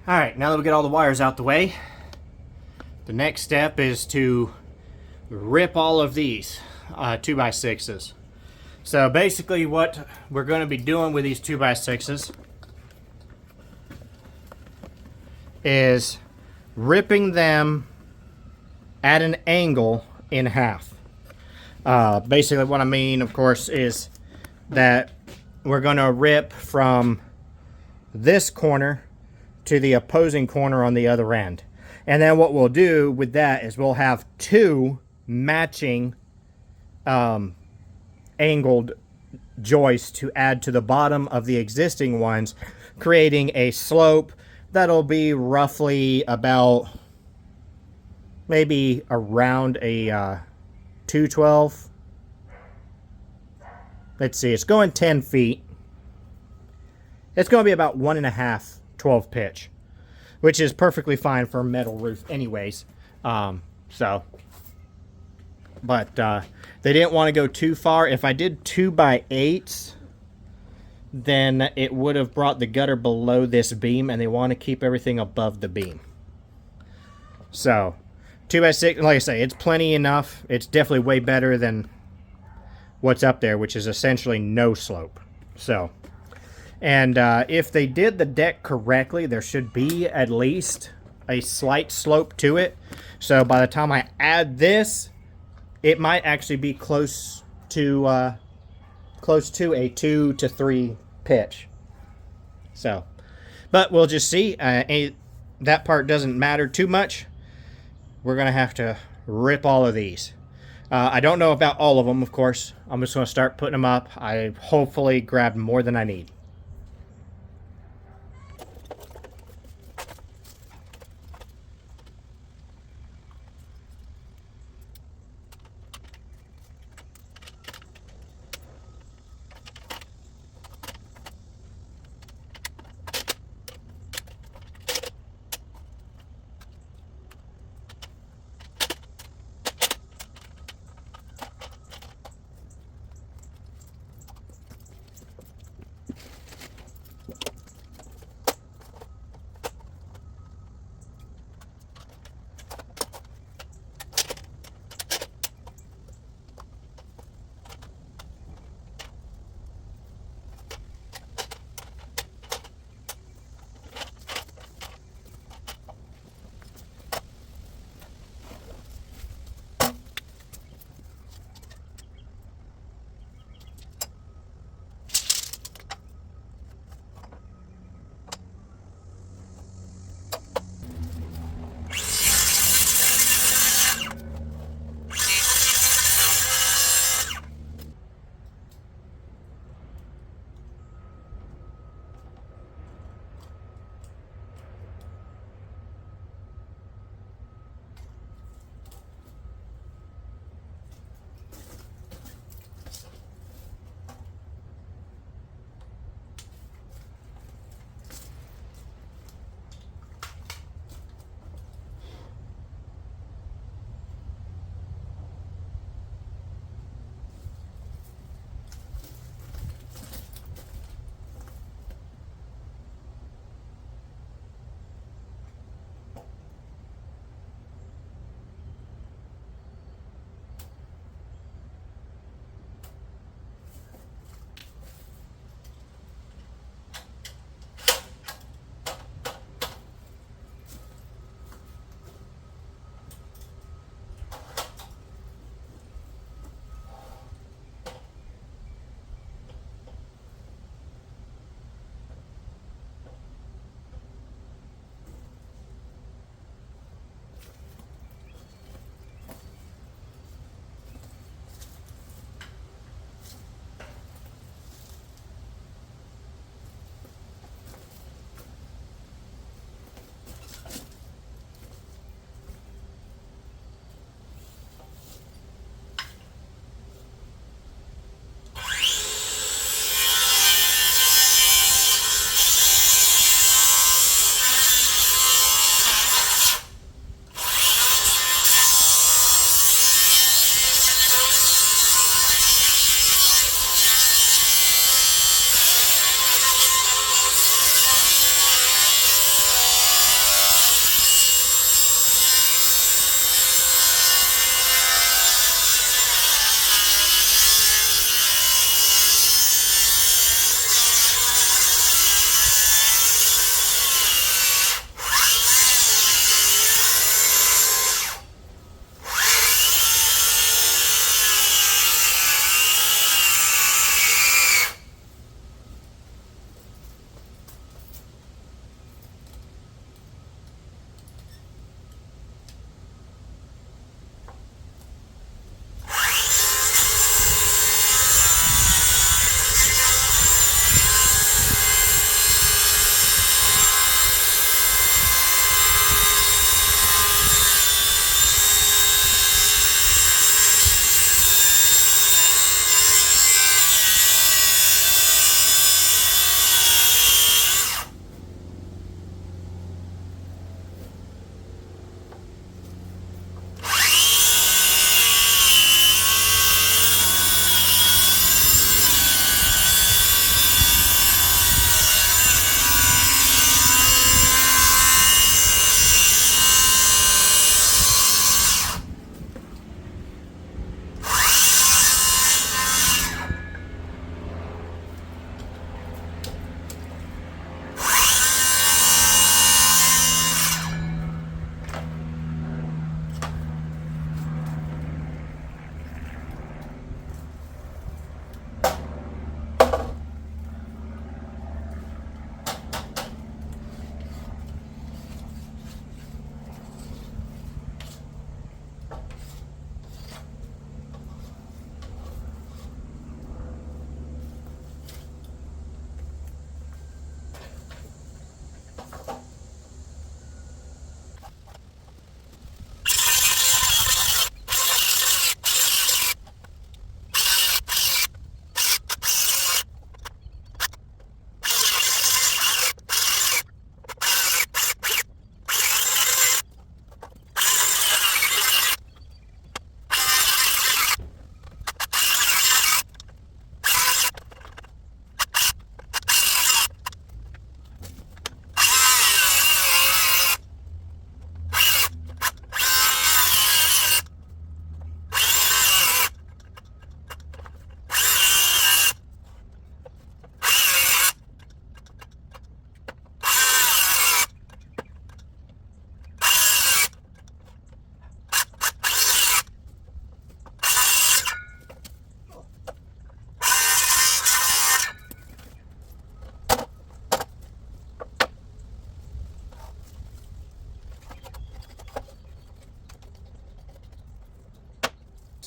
Alright, now that we get all the wires out the way, the next step is to rip all of these 2x6s. So basically what we're going to be doing with these 2x6s is ripping them at an angle in half. Basically what I mean, of course, is that we're going to rip from this corner to the opposing corner on the other end. And then what we'll do with that is we'll have two matching angled joists to add to the bottom of the existing ones, creating a slope that'll be roughly about maybe around a 212. Let's see, it's going 10 feet. It's going to be about 1.5 12 pitch, which is perfectly fine for a metal roof anyways. But they didn't want to go too far. If I did 2x8s, then it would have brought the gutter below this beam, and they want to keep everything above the beam. So 2x6, like I say, it's plenty enough. It's definitely way better than what's up there, which is essentially no slope. So, and if they did the deck correctly, there should be at least a slight slope to it. So by the time I add this, it might actually be close to a 2 to 3 pitch. So, but we'll just see. That part doesn't matter too much. We're gonna have to rip all of these. I don't know about all of them, of course. I'm just gonna start putting them up. I hopefully grabbed more than I need.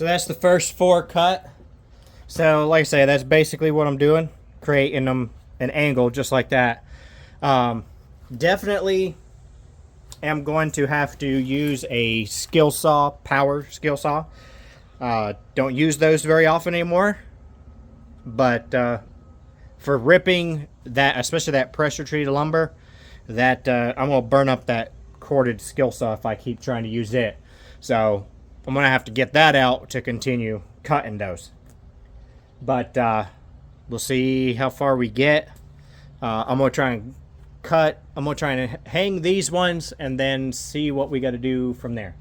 So that's the first 4 cut. So like I say, that's basically what I'm doing, creating them an angle just like that. Definitely am going to have to use a skill saw, power skill saw. Don't use those very often anymore, but for ripping that, especially that pressure treated lumber, that I'm gonna burn up that corded skill saw if I keep trying to use it. So I'm gonna have to get that out to continue cutting those. But we'll see how far we get. I'm gonna try and cut. I'm gonna try and hang these ones and then see what we got to do from there.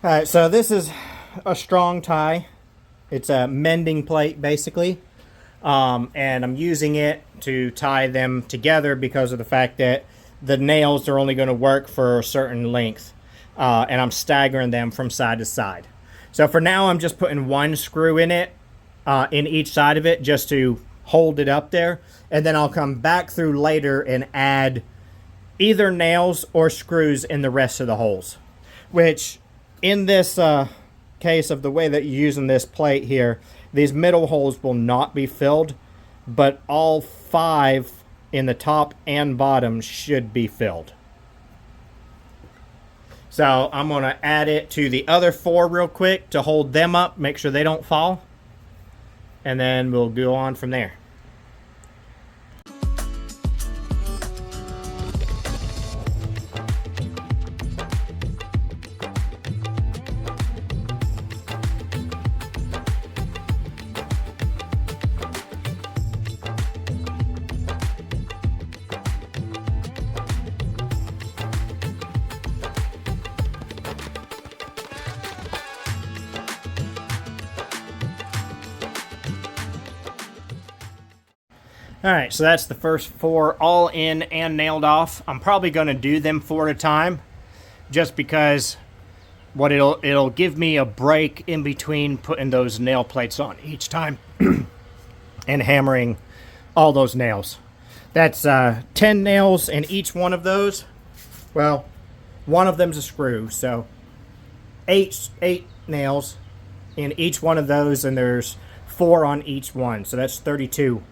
All right, so this is a strong tie. It's a mending plate basically, and I'm using it to tie them together because of the fact that the nails are only going to work for a certain length, and I'm staggering them from side to side. So for now, I'm just putting 1 screw in it, in each side of it, just to hold it up there, and then I'll come back through later and add either nails or screws in the rest of the holes, which in this case of the way that you're using this plate here, these middle holes will not be filled, but all 5 in the top and bottom should be filled. So I'm going to add it to the other 4 real quick to hold them up, make sure they don't fall, and then we'll go on from there. Alright, so that's the first 4 all in and nailed off. I'm probably going to do them 4 at a time, just because what it'll give me a break in between putting those nail plates on each time and hammering all those nails. That's 10 nails in each one of those. Well, one of them's a screw, so 8 nails in each one of those, and there's 4 on each one, so that's 32.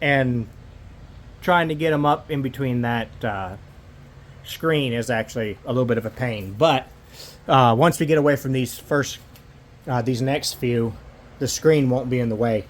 And trying to get them up in between that screen is actually a little bit of a pain. But once we get away from these next few, the screen won't be in the way.